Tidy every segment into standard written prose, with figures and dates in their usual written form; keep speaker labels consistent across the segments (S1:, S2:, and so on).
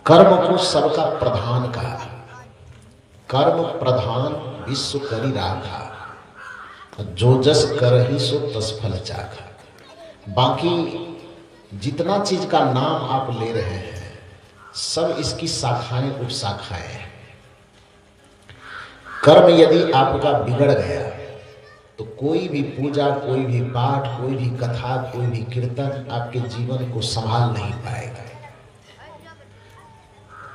S1: कर्म को सबका प्रधान कहा। कर्म प्रधान विश्व करी राखा, जो जस करहि सो तस फल चाखा। बाकी जितना चीज का नाम आप ले रहे हैं सब इसकी शाखाएं उपशाखाएं हैं। कर्म यदि आपका बिगड़ गया तो कोई भी पूजा, कोई भी पाठ, कोई भी कथा, कोई भी कीर्तन आपके जीवन को संभाल नहीं पाएगा।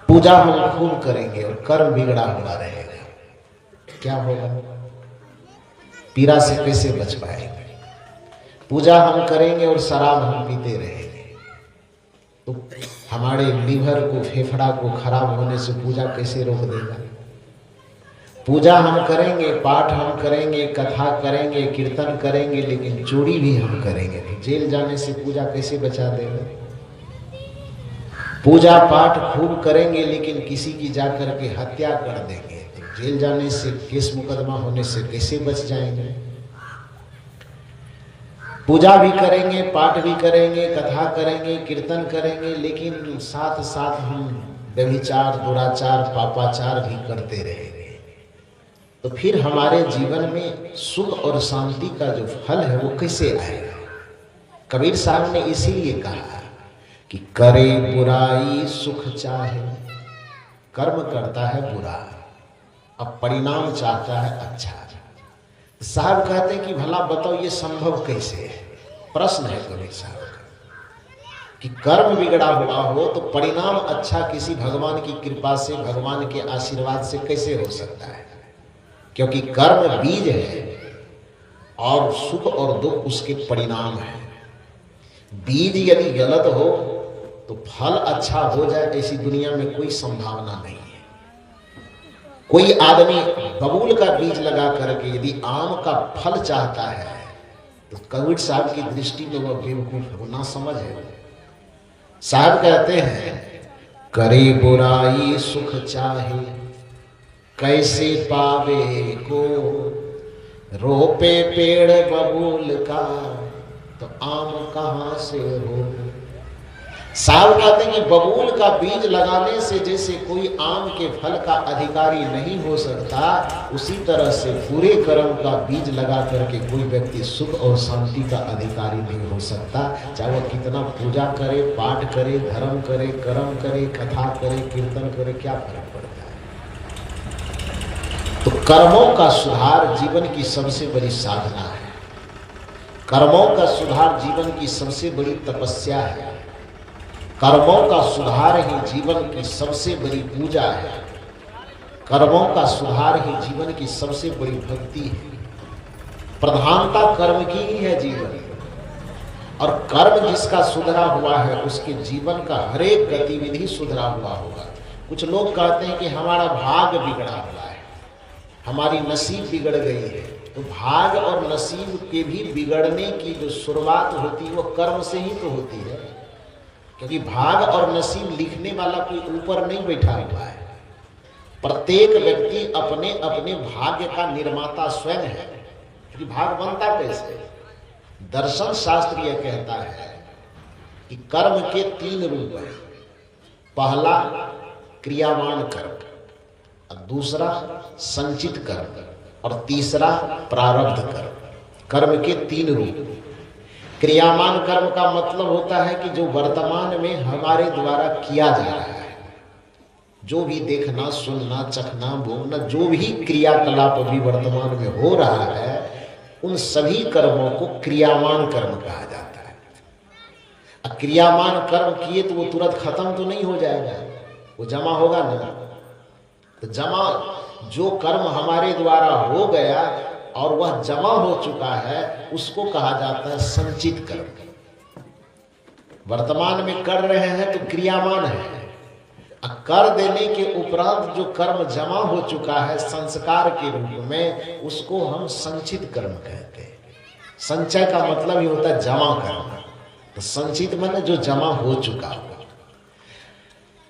S1: पूजा हम खूब करेंगे और कर्म बिगड़ा हुआ रहेगा, क्या होगा? पीड़ा से कैसे बच पाएंगे? पूजा हम करेंगे और शराब हम पीते रहेंगे तो हमारे लीवर को, फेफड़ा को खराब होने से पूजा कैसे रोक देगा? पूजा हम करेंगे, पाठ हम करेंगे, कथा करेंगे, कीर्तन करेंगे, लेकिन चोरी भी हम करेंगे, जेल जाने से पूजा कैसे बचा देगा? पूजा पाठ खूब करेंगे लेकिन किसी की जाकर के हत्या कर देंगे तो जेल जाने से, केस मुकदमा होने से कैसे बच जाएंगे? पूजा भी करेंगे, पाठ भी करेंगे, कथा करेंगे, कीर्तन करेंगे, लेकिन साथ साथ हम व्यभिचार, दुराचार, पापाचार भी करते रहेंगे तो फिर हमारे जीवन में सुख और शांति का जो फल है वो कैसे आएगा? कबीर साहब ने इसीलिए कहा कि करे बुराई सुख चाहे। कर्म करता है बुरा, अब परिणाम चाहता है अच्छा। साहब कहते हैं कि भला बताओ ये संभव कैसे है? प्रश्न है कबीर साहब का कि कर्म बिगड़ा हुआ हो तो परिणाम अच्छा किसी भगवान की कृपा से, भगवान के आशीर्वाद से कैसे हो सकता है? क्योंकि कर्म बीज है और सुख और दुख उसके परिणाम है। बीज यदि गलत हो तो फल अच्छा हो जाए ऐसी दुनिया में कोई संभावना नहीं है। कोई आदमी बबूल का बीज लगा करके यदि आम का फल चाहता है तो कबीर साहब की दृष्टि में वह बेवकूफ है, वो ना समझ है। साहब कहते हैं करे बुराई सुख चाहे, कैसे पावे को रोपे पेड़ बबूल का तो आम कहां से हो। साहब कहते हैं कि बबूल का बीज लगाने से जैसे कोई आम के फल का अधिकारी नहीं हो सकता, उसी तरह से बुरे कर्म का बीज लगा करके कोई व्यक्ति सुख और शांति का अधिकारी नहीं हो सकता। चाहे वह कितना पूजा करे, पाठ करे, धर्म करे, कर्म करे, कथा करे, कीर्तन करे, क्या फर्क पड़ता है? तो कर्मों का सुधार जीवन की सबसे बड़ी साधना है। कर्मों का सुधार जीवन की सबसे बड़ी तपस्या है। कर्मों का सुधार ही जीवन की सबसे बड़ी पूजा है। कर्मों का सुधार ही जीवन की सबसे बड़ी भक्ति है। प्रधानता कर्म की ही है जीवन, और कर्म जिसका सुधरा हुआ है उसके जीवन का हर एक गतिविधि सुधरा हुआ होगा। कुछ लोग कहते हैं कि हमारा भाग बिगड़ा हुआ है, हमारी नसीब बिगड़ गई है। तो भाग और नसीब के भी बिगड़ने की जो शुरुआत होती है वो कर्म से ही तो होती है, क्योंकि भाग और नसीब लिखने वाला कोई ऊपर नहीं बैठा हुआ है। प्रत्येक व्यक्ति अपने अपने भाग्य का निर्माता स्वयं है। क्योंकि भाग बनता कैसे? दर्शन शास्त्र यह कहता है कि कर्म के 3 रूप हैं। पहला क्रियावान कर्म, और दूसरा संचित कर्म, और तीसरा प्रारब्ध कर्म। कर्म के 3 रूप। क्रियामान कर्म का मतलब होता है कि जो वर्तमान में हमारे द्वारा किया जा रहा है, जो भी देखना, सुनना, चखना, भोगना, जो भी क्रियाकलाप अभी वर्तमान में हो रहा है, उन सभी कर्मों को क्रियामान कर्म कहा जाता है। क्रियामान कर्म किए तो वो तुरंत खत्म तो नहीं हो जाएगा, वो जमा होगा ना। तो जमा जो कर्म हमारे द्वारा हो गया और वह जमा हो चुका है उसको कहा जाता है संचित कर्म। वर्तमान में कर रहे हैं तो क्रियामान है। कर देने के उपरांत जो कर्म जमा हो चुका है संस्कार के रूप में, उसको हम संचित कर्म कहते हैं। संचय का मतलब ही होता है जमा करना, तो संचित माने जो जमा हो चुका हुआ।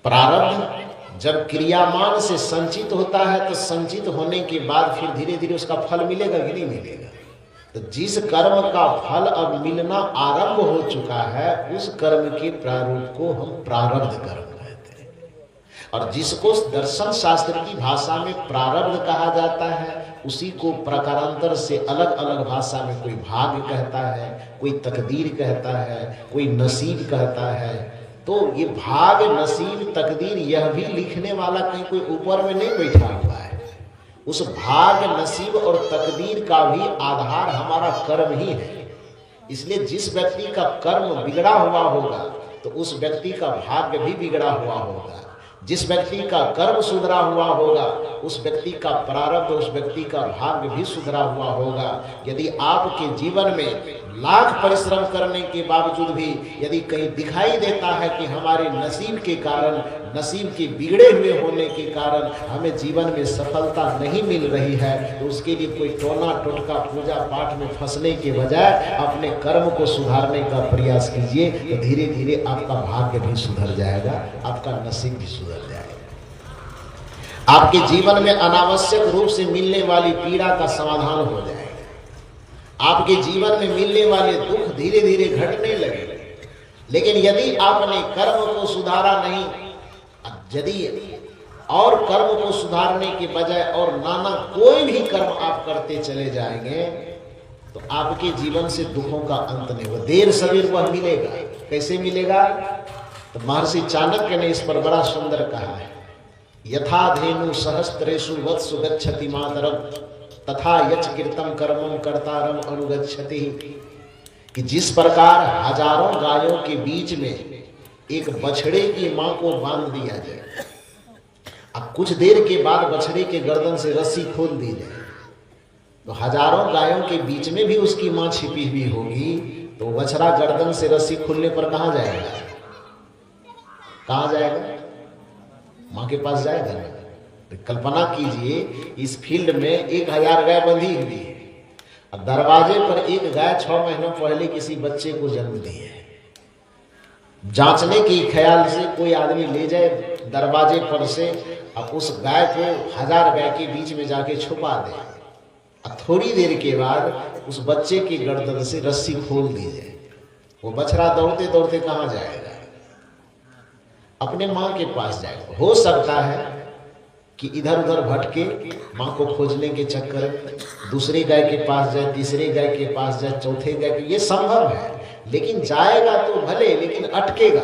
S1: प्रारब्ध जब क्रियामान से संचित होता है तो संचित होने के बाद फिर धीरे धीरे उसका फल मिलेगा कि नहीं मिलेगा। तो जिस कर्म का फल अब मिलना आरंभ हो चुका है उस कर्म के प्रारूप को हम प्रारब्ध कर्म कहते हैं। और जिसको दर्शन शास्त्र की भाषा में प्रारब्ध कहा जाता है, उसी को प्रकारांतर से अलग अलग भाषा में कोई भाग्य कहता है, कोई तकदीर कहता है, कोई नसीब कहता है। तो ये भाग, नसीब, तकदीर यह भी लिखने वाला कहीं कोई ऊपर में नहीं बैठा हुआ है। उस भाग, नसीब और तकदीर का भी आधार हमारा कर्म ही है। इसलिए जिस व्यक्ति का कर्म बिगड़ा हुआ होगा तो उस व्यक्ति का भाग्य भी बिगड़ा हुआ होगा। जिस व्यक्ति का कर्म सुधरा हुआ होगा उस व्यक्ति का प्रारब्ध, उस व्यक्ति का भाग्य भी सुधरा हुआ होगा। यदि आपके जीवन में लाख परिश्रम करने के बावजूद भी यदि कहीं दिखाई देता है कि हमारे नसीब के कारण, नसीब के बिगड़े हुए होने के कारण हमें जीवन में सफलता नहीं मिल रही है, तो उसके लिए कोई टोना टोटका पूजा पाठ में फंसने के बजाय अपने कर्म को सुधारने का प्रयास कीजिए। तो धीरे धीरे आपका भाग्य भी सुधर जाएगा, आपका नसीब भी सुधर जाएगा। आपके जीवन में अनावश्यक रूप से मिलने वाली पीड़ा का समाधान हो जाएगा। आपके जीवन में मिलने वाले दुख धीरे धीरे घटने लगे। लेकिन यदि आपने कर्म को सुधारा नहीं, यदि और कर्म को सुधारने के बजाय और नाना कोई भी कर्म आप करते चले जाएंगे तो आपके जीवन से दुखों का अंत नहीं होगा। देर सवेर वह मिलेगा। कैसे मिलेगा? तो महर्षि चाणक्य ने इस पर बड़ा सुंदर कहा है, यथा धेनु सहस्त्रेषु वत्सु गच्छति मातरम तथा यच कीर्तम कर्मम कर्तारम अनुगच्छति। कि जिस प्रकार हजारों गायों के बीच में एक बछड़े की मां को बांध दिया जाए, अब कुछ देर के बाद बछड़े के गर्दन से रस्सी खोल दी जाए, तो हजारों गायों के बीच में भी उसकी मां छिपी हुई होगी, तो बछड़ा गर्दन से रस्सी खुलने पर कहां जाएगा? कहां जाएगा? मां के पास जाएगा ना। तो कल्पना कीजिए, इस फील्ड में 1000 गाय बंधी हुई है, अब दरवाजे पर एक गाय 6 महीनों पहले किसी बच्चे को जन्म दी है। जांचने के ख्याल से कोई आदमी ले जाए दरवाजे पर से, अब उस गाय को 1000 गाय के बीच में जाके छुपा दे, अब थोड़ी देर के बाद उस बच्चे की गर्दन से रस्सी खोल दी जाए, वो बछड़ा दौड़ते दौड़ते कहाँ जाएगा? अपने मां के पास जाएगा। हो सकता है कि इधर उधर भटके मां को खोजने के चक्कर में दूसरी गाय के पास जाए, तीसरे गाय के पास जाए, चौथे गाय के, ये संभव है। लेकिन जाएगा तो भले, लेकिन अटकेगा।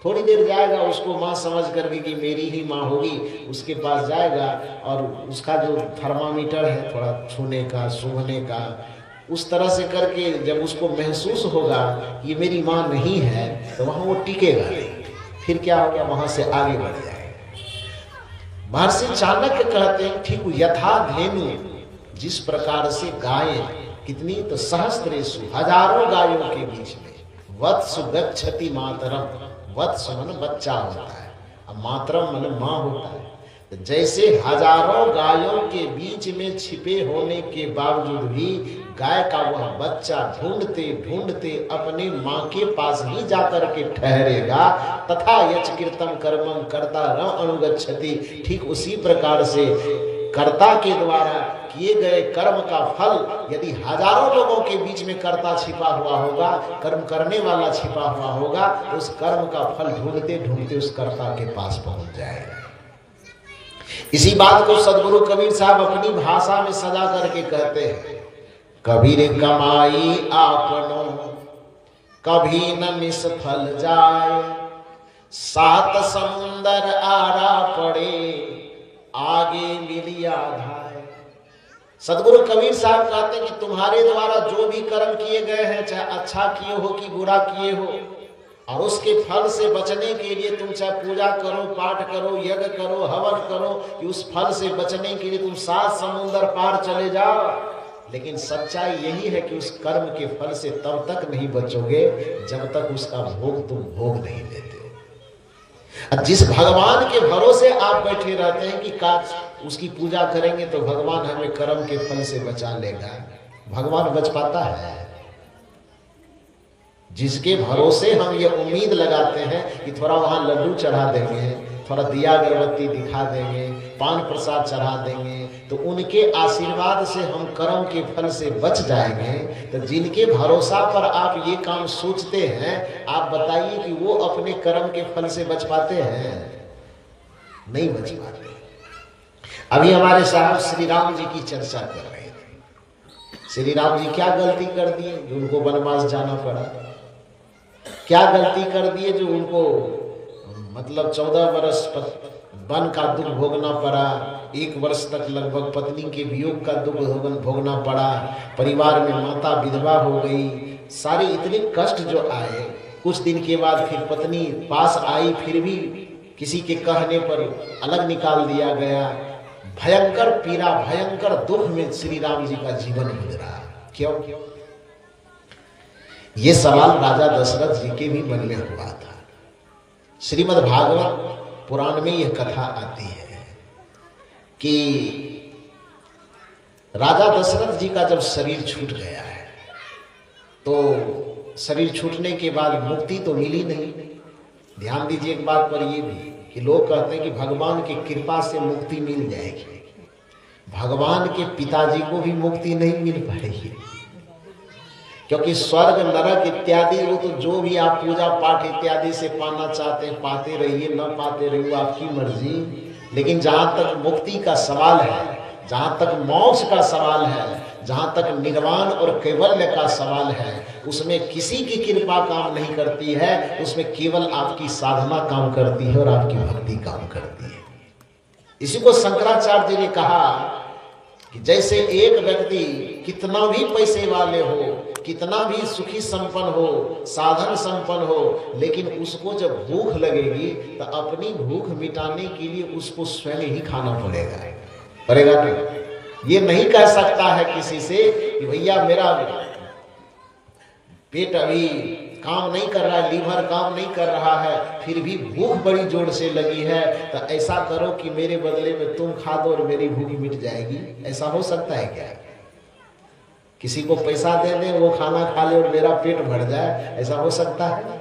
S1: थोड़ी देर जाएगा, उसको मां समझ कर भी कि मेरी ही मां होगी, उसके पास जाएगा और उसका जो थर्मामीटर है थोड़ा छूने का, सूंघने का, उस तरह से करके जब उसको महसूस होगा ये मेरी मां नहीं है, तो वहां वो टिकेगा। फिर क्या होगा? वहां से आगे बढ़ जाएगा। महर्षि चाणक्य कहते हैं, ठीक यथा धेनु, जिस प्रकार से गायें कितनी, तो सहस्त्रेषु, हजारों गायों के बीच में, वत्सु गच्छति मातरम, वत्स मन बच्चा होता है, अब मातरम मन मां होता है। तो जैसे हजारों गायों के बीच में छिपे होने के बावजूद भी गाय का वह बच्चा ढूंढते ढूंढते अपने मां के पास ही जाकर के ठहरेगा, तथा यच कीर्तम कर्मम कर्तारम अनुगच्छति। ठीक उसी प्रकार से कर्ता के द्वारा किए गए कर्म का फल यदि हजारों लोगों के बीच में कर्ता छिपा हुआ होगा, कर्म करने वाला छिपा हुआ होगा, तो उस कर्म का फल ढूंढते ढूंढते उस कर्ता के पास पहुंच जाएगा। इसी बात को सदगुरु कबीर साहब अपनी भाषा में सजा करके कहते हैं, कबीर कमाई आपनो कभी न निष्फल जाए, 7 समुंदर आरा पड़े आगे मिलिया धाय। सदगुरु कबीर साहब कहते हैं कि तुम्हारे द्वारा जो भी कर्म किए गए हैं, चाहे अच्छा किए हो कि बुरा किए हो, और उसके फल से बचने के लिए तुम चाहे पूजा करो, पाठ करो, यज्ञ करो, हवन करो, कि उस फल से बचने के लिए तुम 7 समुंदर पार चले जाओ, लेकिन सच्चाई यही है कि उस कर्म के फल से तब तक नहीं बचोगे जब तक उसका भोग तुम भोग नहीं लेते हो। जिस भगवान के भरोसे आप बैठे रहते हैं कि काश उसकी पूजा करेंगे तो भगवान हमें कर्म के फल से बचा लेगा, भगवान बच पाता है? जिसके भरोसे हम ये उम्मीद लगाते हैं कि थोड़ा वहां लड्डू चढ़ा देंगे, थोड़ा दिया अगरबत्ती दिखा देंगे, पान प्रसाद चढ़ा देंगे, तो उनके आशीर्वाद से हम कर्म के फल से बच जाएंगे, तो जिनके भरोसा पर आप ये काम सोचते हैं, आप बताइए कि वो अपने कर्म के फल से बच पाते हैं? नहीं बच पाते। अभी हमारे साहब श्री राम जी की चर्चा कर रहे थे। श्री राम जी क्या गलती कर दिए जो उनको वनवास जाना पड़ा? क्या गलती कर दिए जो उनको मतलब 14 वर्ष वन का दुख भोगना पड़ा, 1 वर्ष तक लगभग पत्नी के वियोग का दुख भोगना पड़ा, परिवार में माता विधवा हो गई, सारे इतने कष्ट जो आए। कुछ दिन के बाद फिर पत्नी पास आई, फिर भी किसी के कहने पर अलग निकाल दिया गया। भयंकर पीड़ा, भयंकर दुख में श्री राम जी का जीवन गुजरा। क्यों? ये सवाल राजा दशरथ जी के भी मन में हुआ था। श्रीमद् भागवत पुराण में यह कथा आती है कि राजा दशरथ जी का जब शरीर छूट गया है तो शरीर छूटने के बाद मुक्ति तो मिली नहीं। ध्यान दीजिए एक बात पर ये भी कि लोग कहते हैं कि भगवान की कृपा से मुक्ति मिल जाएगी। भगवान के पिताजी को भी मुक्ति नहीं मिल पाएगी, क्योंकि स्वर्ग नरक इत्यादि वो तो जो भी आप पूजा पाठ इत्यादि से पाना चाहते हैं पाते रहिए, न पाते रहिए, आपकी मर्जी। लेकिन जहां तक मुक्ति का सवाल है, जहां तक मोक्ष का सवाल है, जहां तक निर्वाण और कैवल्य का सवाल है, उसमें किसी की कृपा काम नहीं करती है, उसमें केवल आपकी साधना काम करती है और आपकी भक्ति काम करती है। इसी को शंकराचार्य जी ने कहा कि जैसे एक व्यक्ति कितना भी पैसे वाले हो, कितना भी सुखी संपन्न हो, साधन संपन्न हो, लेकिन उसको जब भूख लगेगी तो अपनी भूख मिटाने के लिए उसको स्वयं ही खाना पड़ेगा नहीं। ये नहीं कह सकता है किसी से कि भैया मेरा पेट अभी काम नहीं कर रहा है, लीवर काम नहीं कर रहा है, फिर भी भूख बड़ी जोर से लगी है, तो ऐसा करो कि मेरे बदले में तुम खा दो और मेरी भूख मिट जाएगी। ऐसा हो सकता है क्या? किसी को पैसा दे दे, वो खाना खा ले और मेरा पेट भर जाए, ऐसा हो सकता है?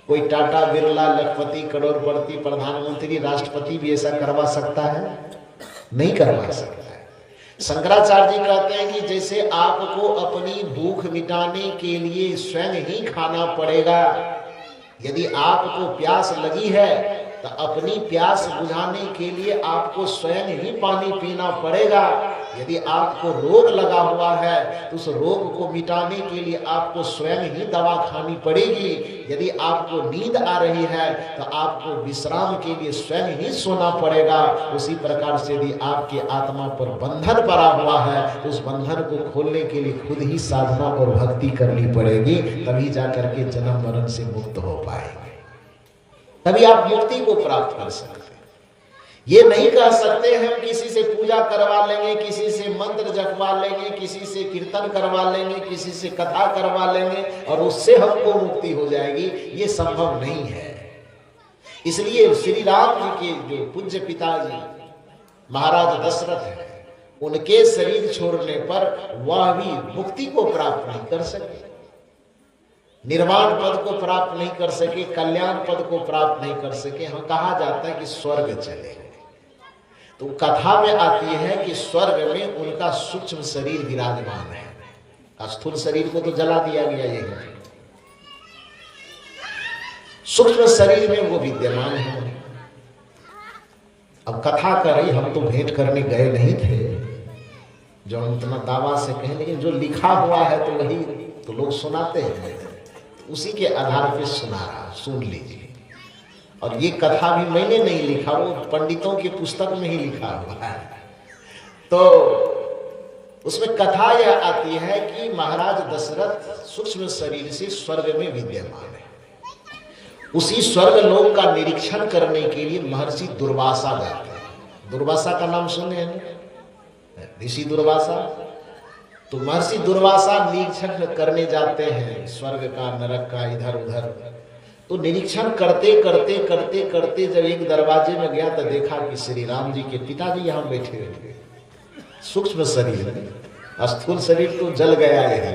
S1: कोई टाटा बिरला लखपति करोड़पति प्रधानमंत्री राष्ट्रपति भी ऐसा करवा सकता है? नहीं करवा सकता है। शंकराचार्य जी कहते हैं कि जैसे आपको अपनी भूख मिटाने के लिए स्वयं ही खाना पड़ेगा, यदि आपको प्यास लगी है तो अपनी प्यास बुझाने के लिए आपको स्वयं ही पानी पीना पड़ेगा। यदि आपको रोग लगा हुआ है तो उस रोग को मिटाने के लिए आपको स्वयं ही दवा खानी पड़ेगी। यदि आपको नींद आ रही है तो आपको विश्राम के लिए स्वयं ही सोना पड़ेगा। उसी प्रकार से यदि आपके आत्मा पर बंधन पड़ा हुआ है तो उस बंधन को खोलने के लिए खुद ही साधना और भक्ति करनी पड़ेगी, तभी जाकर के जन्म मरण से मुक्त हो पाएंगे, तभी आप मुक्ति को प्राप्त कर सकते हैं। ये नहीं कह सकते हम किसी से पूजा करवा लेंगे, किसी से मंत्र जपवा लेंगे, किसी से कीर्तन करवा लेंगे, किसी से कथा करवा लेंगे और उससे हमको मुक्ति हो जाएगी, ये संभव नहीं है। इसलिए श्री राम जी के जो पूज्य पिताजी महाराज दशरथ हैं, उनके शरीर छोड़ने पर वह भी मुक्ति को प्राप्त नहीं कर सके, निर्वाण पद को प्राप्त नहीं कर सके, कल्याण पद को प्राप्त नहीं कर सके। हम कहा जाता है कि स्वर्ग चले गए। तो कथा में आती है कि स्वर्ग में उनका सूक्ष्म शरीर विराजमान है, स्थूल शरीर को तो जला दिया गया, ये सूक्ष्म शरीर में वो विद्यमान है। अब कथा कर रही, हम तो भेंट करने गए नहीं थे जो हम इतना दावा से कहें, लेकिन जो लिखा हुआ है तो वही तो लोग सुनाते हैं, उसी के आधार पे सुना रहा, सुन लीजिए। और ये कथा भी मैंने नहीं लिखा, वो पंडितों की पुस्तक में ही लिखा हुआ है। तो उसमें कथा यह आती है कि महाराज दशरथ सूक्ष्म शरीर से स्वर्ग में विद्यमान है। उसी स्वर्ग लोक का निरीक्षण करने के लिए महर्षि दुर्वासा जाते हैं। दुर्वासा का नाम सुने हैं, ऋषि दुर्वासा। तो महर्षि दुर्वासा निरीक्षण करने जाते हैं स्वर्ग का, नरक का, इधर उधर। तो निरीक्षण करते करते करते करते जब एक दरवाजे में गया तो देखा कि श्री राम जी के पिताजी यहाँ बैठे हुए, सूक्ष्म शरीर, स्थूल शरीर तो जल गया है।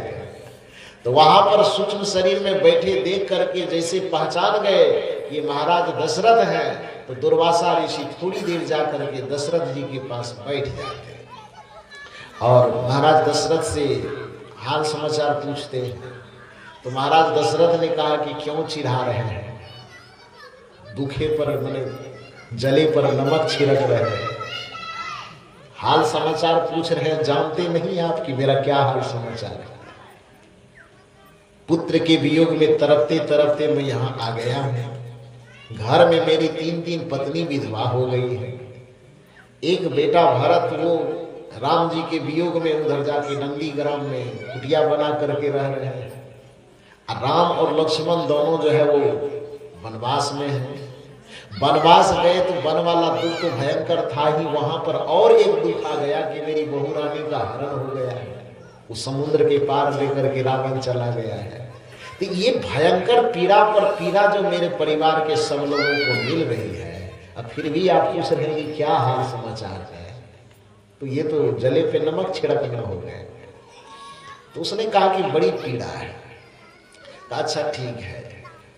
S1: तो वहां पर सूक्ष्म शरीर में बैठे देख करके जैसे पहचान गए ये महाराज दशरथ हैं, तो दुर्वासा ऋषि थोड़ी देर जा करके दशरथ जी के पास बैठ जाते और महाराज दशरथ से हाल समाचार पूछते हैं। तो महाराज दशरथ ने कहा कि क्यों चिढ़ा रहे हैं, दुखे पर मैंने जले पर नमक छिड़क रहे हैं, हाल समाचार पूछ रहे हैं, जानते नहीं आप कि मेरा क्या हाल समाचार है। पुत्र के वियोग में तरफते तरफते मैं यहाँ आ गया हूँ। घर में मेरी 3 पत्नी विधवा हो गई है। एक बेटा भरत वो राम जी के वियोग में उधर जाके नंदी ग्राम में कुटिया बना करके रह रहे हैं। राम और लक्ष्मण दोनों जो है वो वनवास में है। वनवास गए तो वन वाला दुख तो भयंकर था ही, वहां पर और एक दुख आ गया कि मेरी बहू रानी का हरण हो गया है। वो समुद्र के पार लेकर के रावण चला गया है। तो ये भयंकर पीड़ा पर पीड़ा जो मेरे परिवार के सब लोगों को मिल रही है, अब फिर भी आप पूछ रहे हैं कि क्या हाल समाचार है, तो ये तो जले पे नमक छिड़कना हो गए। तो उसने कहा कि बड़ी पीड़ा है। कहा अच्छा ठीक है।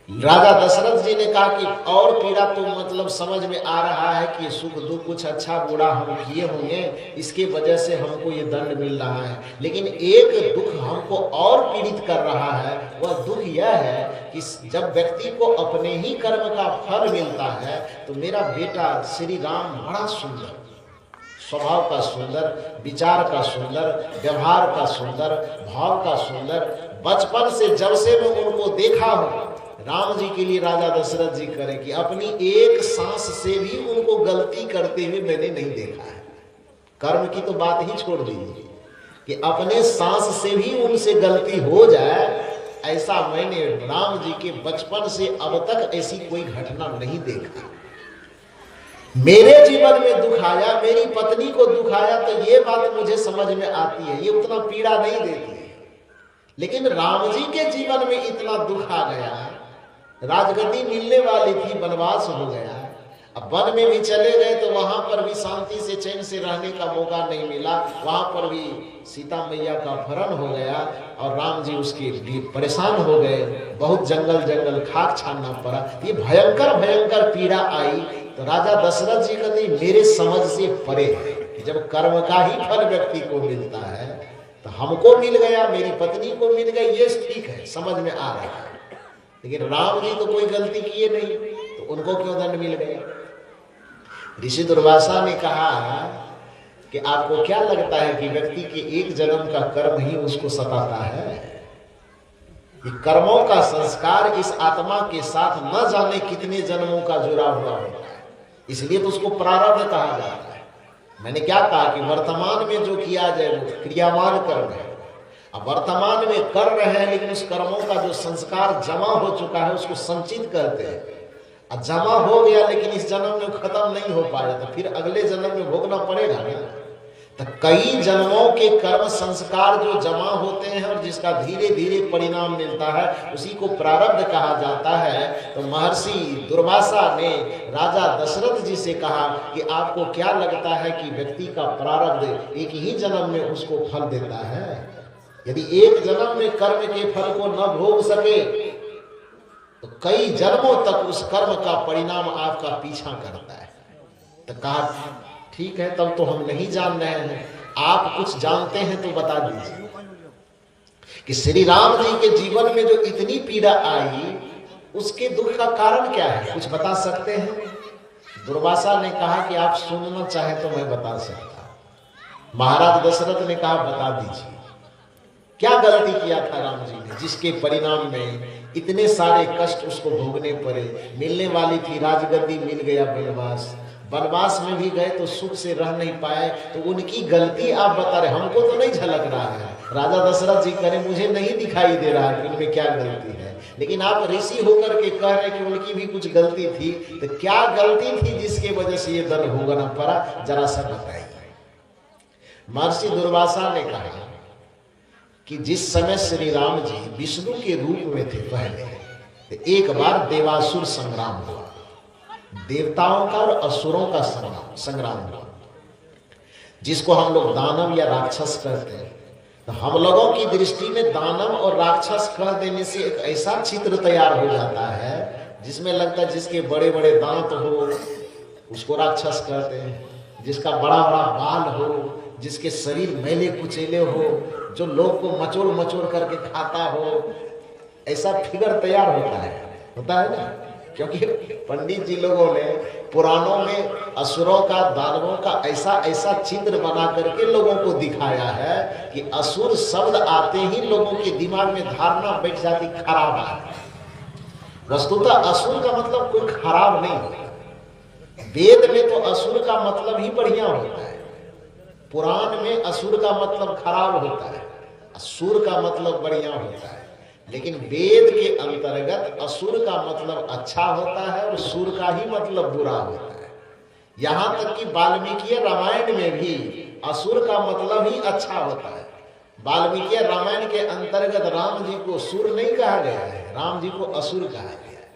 S1: राजा दशरथ जी ने कहा कि और पीड़ा तो मतलब समझ में आ रहा है कि सुख दुख कुछ अच्छा बुरा हम किए होंगे, इसके वजह से हमको ये दंड मिल रहा है, लेकिन एक दुख हमको और पीड़ित कर रहा है। वह दुख यह है कि जब व्यक्ति को अपने ही कर्म का फल मिलता है, तो मेरा बेटा श्री राम बड़ा सुंदर, स्वभाव का सुंदर, विचार का सुंदर, व्यवहार का सुंदर, भाव का सुंदर, बचपन से जब से मैं उनको देखा हूं, राम जी के लिए राजा दशरथ जी करें कि अपनी एक सांस से भी उनको गलती करते हुए मैंने नहीं देखा है। कर्म की तो बात ही छोड़ दीजिए कि अपने सांस से भी उनसे गलती हो जाए, ऐसा मैंने राम जी के बचपन से अब तक ऐसी कोई घटना नहीं देखा। मेरे जीवन में दुख आया, मेरी पत्नी को दुख आया, तो ये बात मुझे समझ में आती है, ये उतना पीड़ा नहीं देती है। लेकिन राम जी के जीवन में इतना दुख आ गया, राजगद्दी मिलने वाली थी, वनवास हो गया। अब वन में भी चले गए तो वहां पर भी शांति से चैन से रहने का मौका नहीं मिला, वहां पर भी सीता मैया का अपहरण हो गया और राम जी उसके लिए परेशान हो गए। बहुत जंगल जंगल खाक छानना पड़ा। ये भयंकर भयंकर पीड़ा आई। तो राजा दशरथ जी कहते मेरे समझ से परे है कि जब कर्म का ही फल व्यक्ति को मिलता है, तो हमको मिल गया, मेरी पत्नी को मिल गया, ये ठीक है, समझ में आ रहा है। लेकिन राम जी तो कोई गलती किए नहीं, तो उनको क्यों दंड मिल गया? ऋषि दुर्वासा ने कहा कि आपको क्या लगता है कि व्यक्ति के एक जन्म का कर्म ही उसको सताता है? कि कर्मों का संस्कार इस आत्मा के साथ न जाने कितने जन्मों का जुड़ा हुआ होता है, इसलिए तो उसको प्रारब्ध कहा जाता है। मैंने क्या कहा कि वर्तमान में जो किया जाए वो क्रियावान कर्म है। अब वर्तमान में कर रहे हैं, लेकिन उस कर्मों का जो संस्कार जमा हो चुका है उसको संचित करते हैं। अब जमा हो गया लेकिन इस जन्म में खत्म नहीं हो पाया, तो फिर अगले जन्म में भोगना पड़ेगा ना। तो कई जन्मों के कर्म संस्कार जो जमा होते हैं और जिसका धीरे धीरे परिणाम मिलता है, उसी को प्रारब्ध कहा जाता है। तो महर्षि दुर्वासा ने राजा दशरथ जी से कहा कि आपको क्या लगता है कि व्यक्ति का प्रारब्ध एक ही जन्म में उसको फल देता है? यदि एक जन्म में कर्म के फल को न भोग सके, तो कई जन्मों तक उस कर्म का परिणाम आपका पीछा करता है। तो कहा ठीक है, तब तो हम नहीं जान रहे हैं, आप कुछ जानते हैं तो बता दीजिए कि श्री राम जी के जीवन में जो इतनी पीड़ा आई, उसके दुख का कारण क्या है, कुछ बता सकते हैं? दुर्वासा ने कहा कि आप सुनना चाहे तो मैं बता सकता। महाराज दशरथ ने कहा बता दीजिए, क्या गलती किया था राम जी ने जिसके परिणाम में इतने सारे कष्ट उसको भोगने पड़े? मिलने वाली थी राजगद्दी, मिल गया वनवास, वनवास में भी गए तो सुख से रह नहीं पाए, तो उनकी गलती आप बता रहे, हमको तो नहीं झलक रहा है। राजा दशरथ जी कह रहे मुझे नहीं दिखाई दे रहा कि उनमें क्या गलती है, लेकिन आप ऋषि होकर के कह रहे कि उनकी भी कुछ गलती थी। तो क्या गलती थी जिसके वजह से ये दंड भोगना पड़ा, जरा सा बताइए। महर्षि दुर्वासा ने कहा कि जिस समय श्री राम जी विष्णु के रूप में थे पहले, तो एक बार देवासुर संग्राम हुआ, देवताओं का और असुरों का संग्राम हुआ, जिसको हम लोग दानव या राक्षस कहते हैं। तो हम लोगों की दृष्टि में दानव और राक्षस कह देने से एक ऐसा चित्र तैयार हो जाता है जिसमें लगता है जिसके बड़े बड़े दांत हो उसको राक्षस कहते हैं, जिसका बड़ा बड़ा बाल हो, जिसके शरीर मैले कुचेले हो, जो लोग को मचोड़ मचोड़ करके खाता हो, ऐसा फिगर तैयार होता है ना। क्योंकि पंडित जी लोगों ने पुराणों में असुरों का, दानवों का ऐसा ऐसा चित्र बना करके लोगों को दिखाया है कि असुर शब्द आते ही लोगों के दिमाग में धारणा बैठ जाती खराब है। वस्तुतः असुर का मतलब कोई खराब नहीं होता। वेद में तो असुर का मतलब ही बढ़िया होता है, पुराण में असुर का मतलब खराब होता है, असुर का मतलब बढ़िया होता है। लेकिन वेद के अंतर्गत असुर का मतलब अच्छा होता है और सुर का ही मतलब बुरा होता है। यहां तक कि वाल्मीकि रामायण में भी असुर का मतलब ही अच्छा होता है। वाल्मीकि रामायण के अंतर्गत राम जी को सुर नहीं कहा गया है, राम जी को असुर कहा गया है।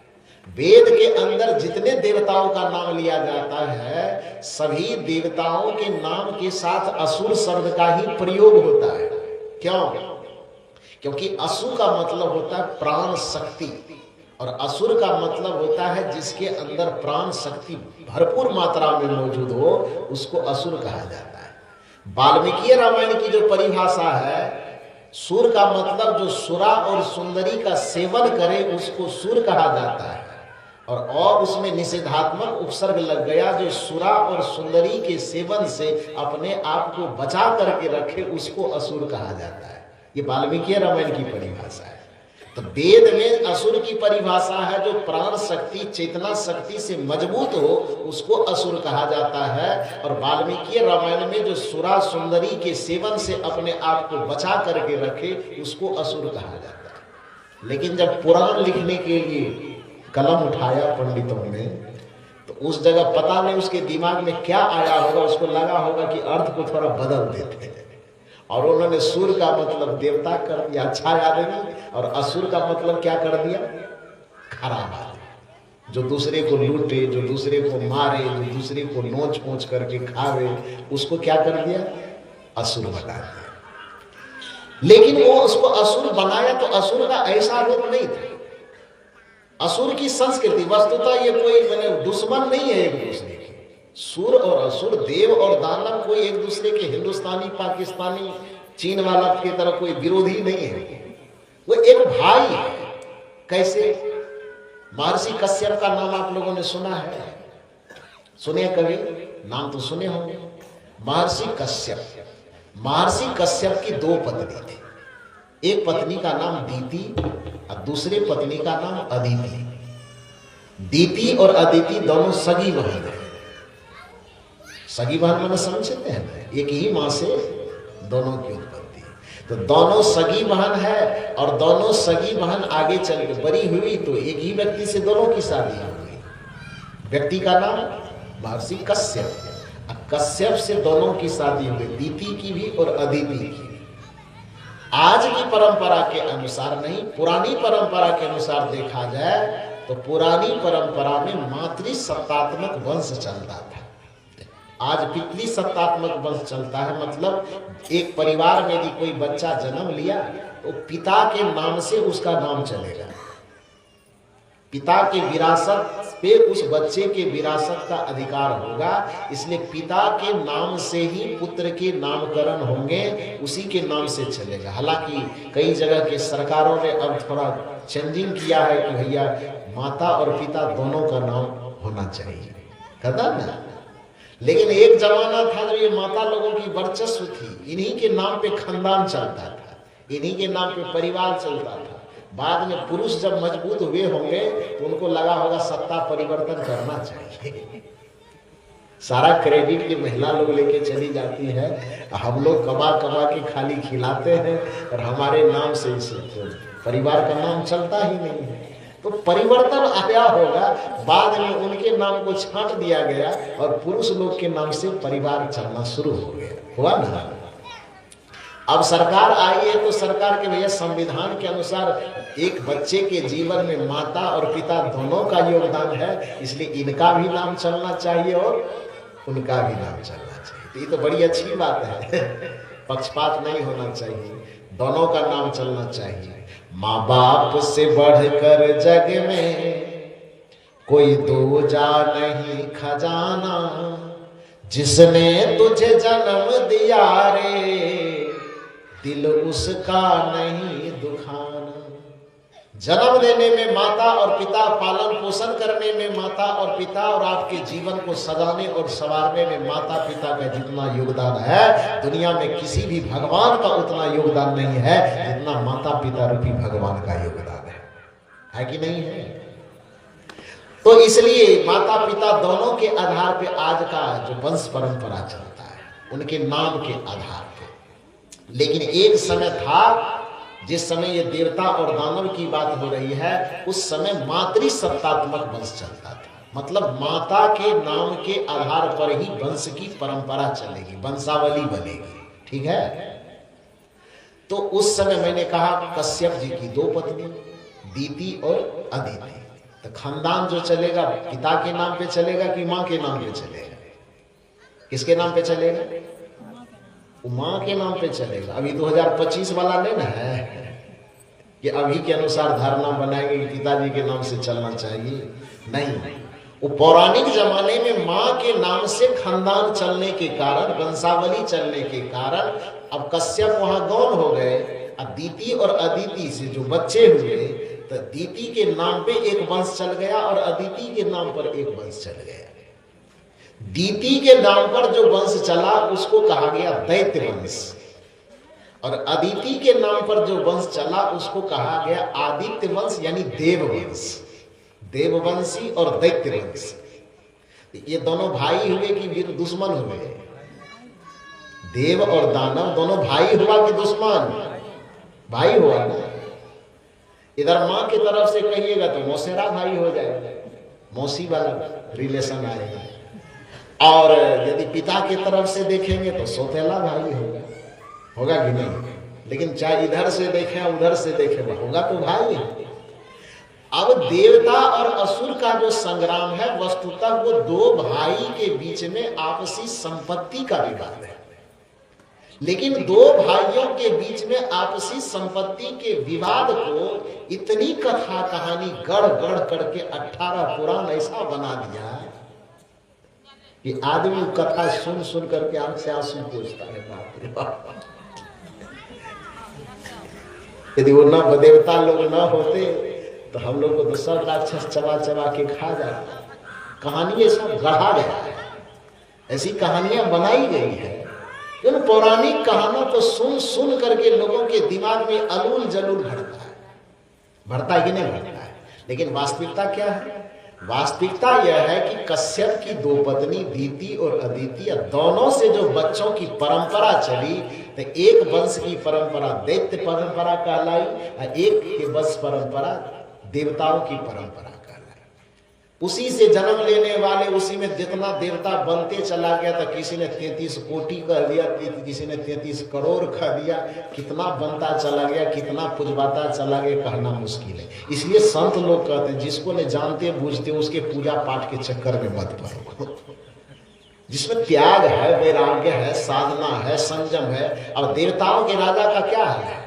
S1: वेद के अंदर जितने देवताओं का नाम लिया जाता है, सभी देवताओं के नाम के साथ असुर शब्द का ही प्रयोग होता है। क्यों? क्योंकि असु का मतलब होता है प्राण शक्ति, और असुर का मतलब होता है जिसके अंदर प्राण शक्ति भरपूर मात्रा में मौजूद हो, उसको असुर कहा जाता है। वाल्मीकि रामायण की जो परिभाषा है, सुर का मतलब जो सुरा और सुंदरी का सेवन करे उसको सुर कहा जाता है, और उसमें निषेधात्मक उपसर्ग लग गया, जो सुरा और सुंदरी के सेवन से अपने आप को बचा करके रखे उसको असुर कहा जाता है। ये वाल्मीकि रामायण की परिभाषा है। तो वेद में असुर की परिभाषा है जो प्राण शक्ति, चेतना शक्ति से मजबूत हो, उसको असुर कहा जाता है। और वाल्मीकि रामायण में जो सुरा सुंदरी के सेवन से अपने आप को बचा करके रखे उसको असुर कहा जाता है। लेकिन जब पुराण लिखने के लिए कलम उठाया पंडितों ने, तो उस जगह पता नहीं उसके दिमाग में क्या आया होगा, उसको लगा होगा कि अर्थ को थोड़ा बदल देते हैं, और उन्होंने सुर का मतलब देवता कर दिया, अच्छा आदमी, और असुर का मतलब क्या कर दिया, खराब आदमी, जो दूसरे को लूटे, जो दूसरे को मारे, जो दूसरे को नोच पोंछ करके खावे, उसको क्या कर दिया, असुर बना दिया। लेकिन वो उसको असुर बनाया तो असुर का ऐसा रूप नहीं था। असुर की संस्कृति, वस्तुतः ये कोई मैंने दुश्मन नहीं है एक दूसरे के। सुर और असुर, देव और दानव कोई एक दूसरे के हिंदुस्तानी, पाकिस्तानी, चीन वाला की तरह कोई विरोधी नहीं है, वो एक भाई है। कैसे? महर्षि कश्यप का नाम आप लोगों ने सुना है, सुने कभी? नाम तो सुने होंगे। महर्षि कश्यप, महर्षि कश्यप की दो पत्नी थी। एक पत्नी का नाम दीति और दूसरे पत्नी का नाम अदिति। दीति और अदिति दोनों सगी बहन है। सगी बहन मैंने समझते हैं ना, एक ही मां से दोनों की उत्पत्ति। तो दोनों सगी बहन है, और दोनों सगी बहन आगे चल के बड़ी हुई तो एक ही व्यक्ति से दोनों की शादी हो गई। व्यक्ति का नाम महर्षि कश्यप, कश्यप से दोनों की शादी हुई, दीति की भी और अदिति की। आज की परंपरा के अनुसार नहीं, पुरानी परंपरा के अनुसार देखा जाए तो पुरानी परंपरा में मातृसत्तात्मक वंश चलता था। आज पितृ सत्तात्मक वंश चलता है। मतलब एक परिवार में यदि कोई बच्चा जन्म लिया तो पिता के नाम से उसका नाम चलेगा, पिता के विरासत पे उस बच्चे के विरासत का अधिकार होगा। इसलिए पिता के नाम से ही पुत्र के नामकरण होंगे, उसी के नाम से चलेगा। हालांकि कई जगह के सरकारों ने अब थोड़ा चेंजिंग किया है कि भैया माता और पिता दोनों का नाम होना चाहिए, कहता ना। लेकिन एक जमाना था जब ये माता लोगों की वर्चस्व थी, इन्हीं के नाम पे खानदान चलता था, इन्हीं के नाम पे परिवार चलता था। बाद में पुरुष जब मजबूत हुए होंगे तो उनको लगा होगा सत्ता परिवर्तन करना चाहिए। सारा क्रेडिट की महिला लोग लेके चली जाती है, हम लोग कमा कमा के खाली खिलाते हैं और हमारे नाम से इस परिवार का नाम चलता ही नहीं है। तो परिवर्तन आया होगा, बाद में उनके नाम को छांट दिया गया और पुरुष लोग के नाम से परिवार चलना शुरू हो गया, हुआ ना। अब सरकार आई है तो सरकार के भैया संविधान के अनुसार एक बच्चे के जीवन में माता और पिता दोनों का योगदान है, इसलिए इनका भी नाम चलना चाहिए और उनका भी नाम चलना चाहिए। तो ये तो बड़ी अच्छी बात है, पक्षपात नहीं होना चाहिए, दोनों का नाम चलना चाहिए। माँ बाप से बढ़कर जग में कोई दूजा नहीं खजाना, जिसने तुझे जन्म दिया रे दिल उसका नहीं दुखाना, जन्म देने में माता और पिता, पालन पोषण करने में माता और पिता, और आपके जीवन को सजाने और संवारने में माता पिता का जितना योगदान है, दुनिया में किसी भी भगवान का उतना योगदान नहीं है जितना माता पिता रूपी भगवान का योगदान है कि नहीं है? तो इसलिए माता पिता दोनों के आधार पे आज का जो वंश परंपरा चलता है, उनके नाम के आधार पे। लेकिन एक समय था जिस समय ये देवता और दानव की बात हो रही है, उस समय मातृसत्तात्मक वंश चलता था। मतलब माता के नाम के आधार पर ही वंश की परंपरा चलेगी, वंशावली बनेगी। ठीक है? तो उस समय मैंने कहा कश्यप जी की 2 पत्नी, दीति और अदिति। तो खानदान जो चलेगा पिता के नाम पे चलेगा कि माँ के नाम पे चलेगा? किसके नाम पे चलेगा? माँ के नाम पे चलेगा। अभी 2025 वाला नहीं ना है कि अभी के अनुसार धारणा बनाएंगे कि पिताजी के नाम से चलना चाहिए। नहीं, वो पौराणिक जमाने में माँ के नाम से खानदान चलने के कारण, वंशावली चलने के कारण, अब कश्यप वहां गौन हो गए। अब दीति और अदिति से जो बच्चे हुए, तो दीति के नाम पे एक वंश चल गया और अदिति के नाम पर एक वंश चल गया। दीति के नाम पर जो वंश चला उसको कहा गया दैत्य वंश, और अदिति के नाम पर जो वंश चला उसको कहा गया आदित्य वंश, यानी देव वंश। देववंशी और दैत्य वंश, ये दोनों भाई हुए कि वीर दुश्मन हुए? देव और दानव दोनों भाई हुआ कि दुश्मन? भाई हुआ ना। इधर माँ की तरफ से कहिएगा तो मौसेरा भाई हो जाएगा, मौसी वाला रिलेशन आएगा, और यदि पिता की तरफ से देखेंगे तो सौतेला भाई होगा कि नहीं? लेकिन चाहे इधर से देखें उधर से देखें, होगा तो भाई। अब देवता और असुर का जो संग्राम है, वस्तुतः वो 2 भाई के बीच में आपसी संपत्ति का विवाद है। लेकिन 2 भाइयों के बीच में आपसी संपत्ति के विवाद को इतनी कथा कहानी गढ़ गढ़ करके 18 पुराण ऐसा बना दिया कि आदमी कथा सुन सुन करके आंख से आंसू पूछता है, बाप रे बाप। यदि वो न देवता लोग न होते तो हम लोग को तो सब राक्षस चबा चबा के खा जाता। कहानी सब गढ़ा गया है, ऐसी कहानियां बनाई गई है। उन पौराणिक कहानियों को सुन सुन करके लोगों के दिमाग में अलूल जलूल भरता है कि नहीं भरता है? लेकिन वास्तविकता क्या है? वास्तविकता यह है कि कश्यप की 2 पत्नी दीति और अदिति, दोनों से जो बच्चों की परंपरा चली, तो एक वंश की परंपरा दैत्य परंपरा कहलाई और एक के वंश परंपरा देवताओं की परंपरा कहलाई। उसी से जन्म लेने वाले, उसी में जितना देवता बनते चला गया, तो किसी ने 33 कोटि कह दिया, किसी ने 33 करोड़ कह दिया, कितना बनता चला गया, कितना पुजवाता चला गया, कहना मुश्किल है। इसलिए संत लोग कहते हैं जिसको नहीं जानते बूझते उसके पूजा पाठ के चक्कर में मत पड़ो। जिसमें त्याग है, वैराग्य है, साधना है, संयम है। अब देवताओं के राजा का क्या हाल है?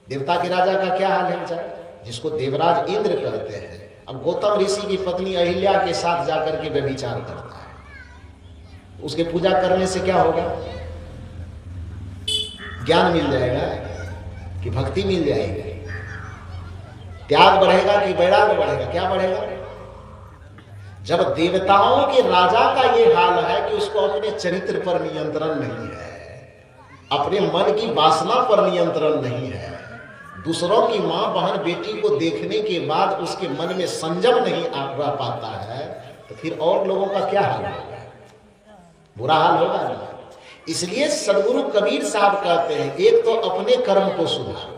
S1: देवता के राजा का क्या हाल है? जिसको देवराज इंद्र कहते हैं। अब गौतम ऋषि की पत्नी अहिल्या के साथ जाकर के व्यभिचार करता है, उसके पूजा करने से क्या होगा? ज्ञान मिल जाएगा कि भक्ति मिल जाएगी? त्याग बढ़ेगा कि वैराग्य बढ़ेगा? क्या बढ़ेगा? जब देवताओं के राजा का ये हाल है कि उसको अपने चरित्र पर नियंत्रण नहीं है, अपने मन की वासना पर नियंत्रण नहीं है, दूसरों की माँ बहन बेटी को देखने के बाद उसके मन में संयम नहीं आ पाता है, तो फिर और लोगों का क्या हाल होगा? बुरा हाल होगा ना। इसलिए सदगुरु कबीर साहब कहते हैं, एक तो अपने कर्म को सुधारो,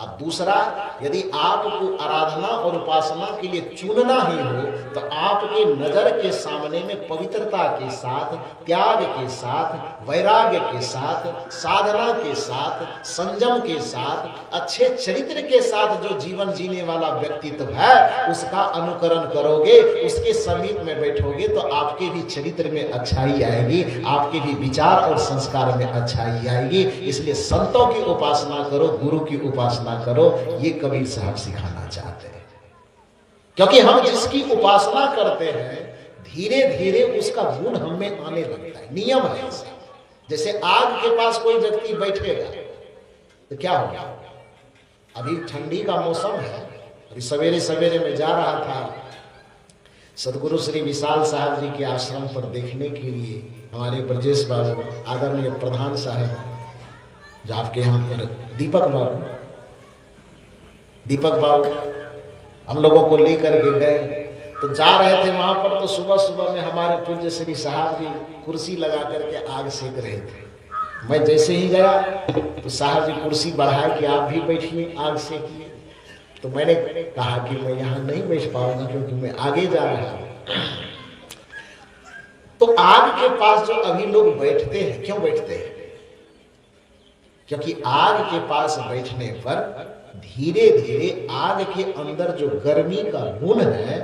S1: अब दूसरा, यदि आपको आराधना और उपासना के लिए चुनना ही हो तो आपके नजर के सामने में पवित्रता के साथ, त्याग के साथ, वैराग्य के साथ, साधना के साथ, संयम के साथ, अच्छे चरित्र के साथ जो जीवन जीने वाला व्यक्तित्व है उसका अनुकरण करोगे, उसके समीप में बैठोगे तो आपके भी चरित्र में अच्छाई आएगी, आपके भी विचार और संस्कार में अच्छाई आएगी। इसलिए संतों की उपासना करो, गुरु की उपासना करो, ये कबीर साहब सिखाना चाहते हैं। क्योंकि हम जिसकी उपासना करते हैं धीरे धीरे उसका गुण हम में आने लगता है। नियम है ऐसा। जैसे आग के पास कोई व्यक्ति बैठेगा तो क्या होगा? अभी ठंडी का मौसम है, अभी सवेरे सवेरे मैं जा रहा था सदगुरु श्री विशाल साहब जी के आश्रम पर देखने के लिए। हमारे ब्रजेश बाबू आदरणीय प्रधान साहब जो आपके यहाँ पर दीपक बाबू हम लोगों को लेकर के गए, तो जा रहे थे वहां पर, तो सुबह सुबह में हमारे पूज्य श्री साहब जी कुर्सी लगा करके आग सेक रहे थे। मैं जैसे ही गया तो साहब जी कुर्सी बढ़ाए कि आप भी बैठिए आग सेकिए। तो मैंने कहा कि मैं यहाँ नहीं बैठ पाऊंगा क्योंकि मैं आगे जा रहा हूँ। तो आग के पास जो अभी लोग बैठते हैं, क्यों बैठते हैं? क्योंकि आग के पास बैठने पर धीरे धीरे आग के अंदर जो गर्मी का गुण है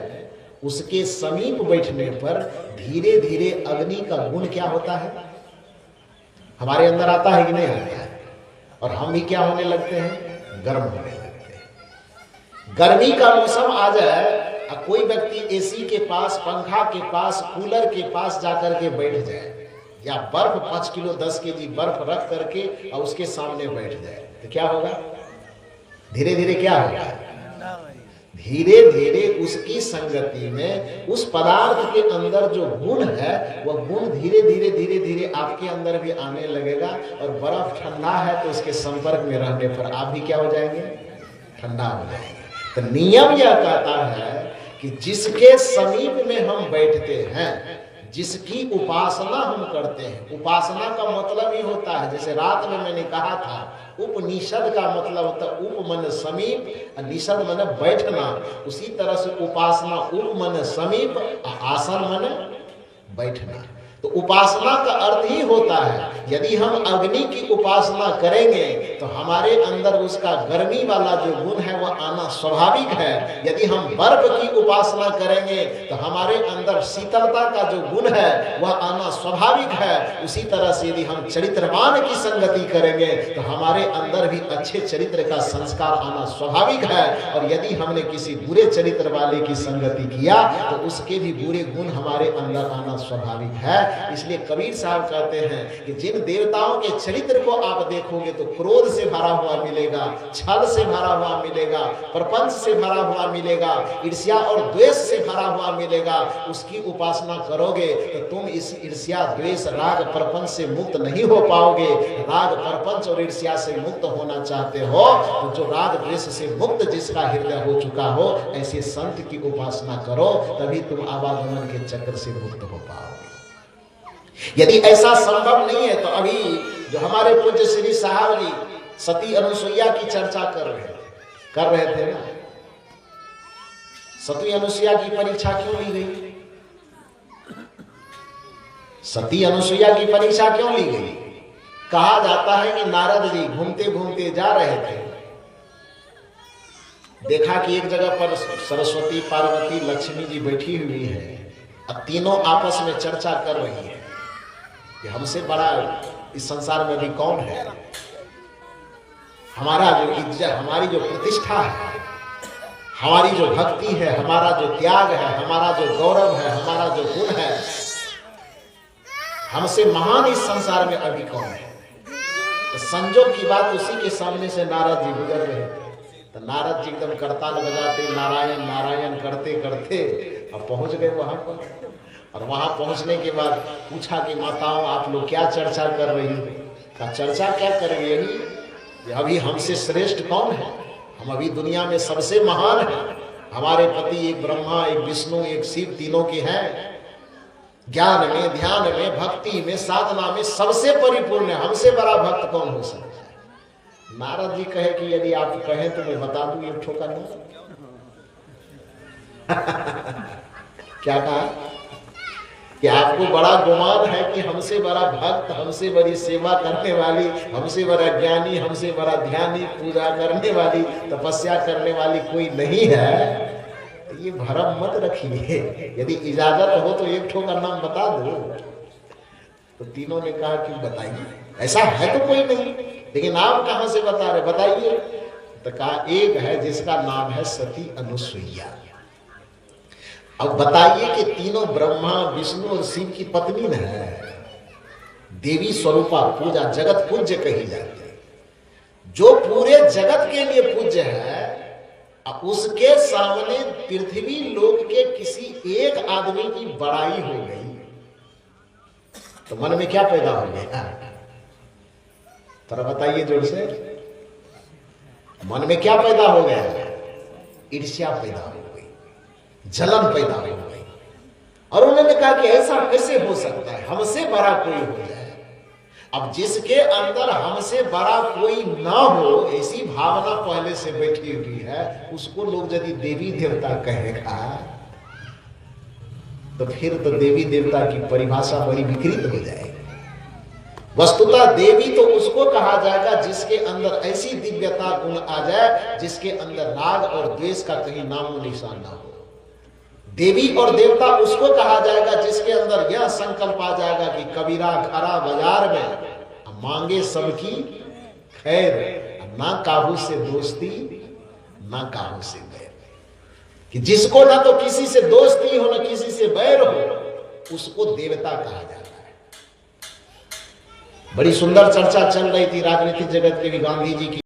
S1: उसके समीप बैठने पर धीरे धीरे अग्नि का गुण क्या होता है, हमारे अंदर आता है कि नहीं आता है, और हम भी क्या होने लगते हैं, गर्म होने लगते हैं। गर्मी का मौसम आ जाए और कोई व्यक्ति एसी के पास, पंखा के पास, कूलर के पास जाकर के बैठ जाए, या बर्फ 5 किलो 10 केजी बर्फ रख करके और उसके सामने बैठ जाए, तो क्या होगा? धीरे धीरे क्या होगा? धीरे धीरे उसकी संगति में उस पदार्थ के अंदर जो गुण है वह गुण धीरे धीरे धीरे धीरे आपके अंदर भी आने लगेगा। और बर्फ ठंडा है तो उसके संपर्क में रहने पर आप भी क्या हो जाएंगे? ठंडा हो जाएंगे। तो नियम यह कहता है कि जिसके समीप में हम बैठते हैं, जिसकी उपासना हम करते हैं, उपासना का मतलब ही होता है, जैसे रात में मैंने कहा था, उपनिषद का मतलब होता है उप मन समीप, निषद मन बैठना। उसी तरह से उपासना उप मन समीप, आसन मन बैठना। तो उपासना का अर्थ ही होता है, यदि हम अग्नि की उपासना करेंगे तो हमारे अंदर उसका गर्मी वाला जो गुण है वह आना स्वाभाविक है। यदि हम बर्फ की उपासना करेंगे तो हमारे अंदर शीतलता का जो गुण है वह आना स्वाभाविक है। उसी तरह से यदि हम चरित्रवान की संगति करेंगे तो हमारे अंदर भी अच्छे चरित्र का संस्कार आना स्वाभाविक है। और यदि हमने किसी बुरे चरित्र वाले की संगति किया तो उसके भी बुरे गुण हमारे अंदर आना स्वाभाविक है। इसलिए कबीर साहब कहते हैं कि जिन देवताओं के चरित्र को आप देखोगे तो क्रोध से भरा हुआ मिलेगा, छल से भरा हुआ मिलेगा, प्रपंच से भरा हुआ मिलेगा, ईर्ष्या और द्वेष से भरा हुआ मिलेगा। उसकी उपासना करोगे तो तुम इस ईर्ष्या द्वेष राग प्रपंच से मुक्त नहीं हो पाओगे। राग प्रपंच और ईर्ष्या से मुक्त होना चाहते हो तो जो राग द्वेष से मुक्त जिसका हृदय हो चुका हो ऐसे संत की उपासना करो, तभी तुम आवागमन के चक्र से मुक्त हो पाओगे। यदि ऐसा संभव नहीं है तो अभी जो हमारे पूज्य श्री साहब जी सती अनुसुईया की चर्चा कर रहे थे ना, सती अनुसुईया की परीक्षा क्यों ली गई? सती अनुसुईया की परीक्षा क्यों ली गई? कहा जाता है कि नारद जी घूमते घूमते जा रहे थे, देखा कि एक जगह पर सरस्वती, पार्वती, लक्ष्मी जी बैठी हुई है। अब तीनों आपस में चर्चा कर रही है कि हमसे बड़ा इस संसार में भी कौन है, हमारा जो इज्जत, हमारी जो प्रतिष्ठा है, हमारी जो भक्ति है, हमारा जो त्याग है, हमारा जो गौरव है, हमारा जो गुण है, हमसे महान इस संसार में अभी कौन है। तो संजोग की बात उसी के सामने से नारद जी गुजर रहे थे। तो नारद जी एकदम करताल बजाते नारायण नारायण करते करते अब पहुंच गए वहां पर। और वहां पहुंचने के बाद पूछा कि माताओं आप लोग क्या चर्चा कर रही हो? का चर्चा क्या करेंगे? यही अभी हमसे श्रेष्ठ कौन है? हम अभी दुनिया में सबसे महान हैं। हमारे पति एक ब्रह्मा, एक विष्णु, एक शिव, तीनों के हैं। ज्ञान में, ध्यान में, भक्ति में, साधना में सबसे परिपूर्ण है। हमसे बड़ा भक्त कौन हो सकता है? नारद जी कहे कि यदि आप कहें तो मैं बता दूं एक ठोका नहीं। क्या कहा कि आपको बड़ा गुमान है कि हमसे बड़ा भक्त, हमसे बड़ी सेवा करने वाली, हमसे बड़ा ज्ञानी, हमसे बड़ा ध्यानी, पूजा करने वाली, तपस्या करने वाली कोई नहीं है। ये भरम मत रखिए, यदि इजाजत हो तो एक ठोका नाम बता दो। तो तीनों ने कहा कि बताइए, ऐसा है तो कोई नहीं, लेकिन आप कहां से बता रहे, बताइए। तो कहा एक है जिसका नाम है सती अनुसुईया। अब बताइए कि तीनों ब्रह्मा, विष्णु और शिव की पत्नी न है, देवी स्वरूपा, पूजा जगत पूज्य कही जाती है। जो पूरे जगत के लिए पूज्य है अब उसके सामने पृथ्वी लोक के किसी एक आदमी की बड़ाई हो गई तो मन में क्या पैदा हो गया? थोड़ा बताइए जोर से। मन में क्या पैदा हो गया? ईर्ष्या पैदा हो गई, जलन पैदा हो गई। और उन्होंने कहा कि ऐसा कैसे हो सकता है, हमसे बड़ा कोई हो जाए। अब जिसके अंदर हमसे बड़ा कोई ना हो ऐसी भावना पहले से बैठी हुई है, उसको लोग यदि देवी देवता कहेगा तो फिर तो देवी देवता की परिभाषा बड़ी विकृत हो जाएगी। वस्तुतः देवी तो उसको कहा जाएगा जिसके अंदर ऐसी दिव्यता गुण आ जाए जिसके अंदर राग और द्वेष का कहीं नामो निशान ना हो। देवी और देवता उसको कहा जाएगा जिसके अंदर यह संकल्प आ जाएगा कि कबीरा खरा बाजार में मांगे सबकी खैर, ना काबू से दोस्ती ना काबू से बैर। कि जिसको ना तो किसी से दोस्ती हो ना किसी से बैर हो उसको देवता कहा जाता है। बड़ी सुंदर चर्चा चल रही थी राजनीतिक जगत के भी गांधी जी की।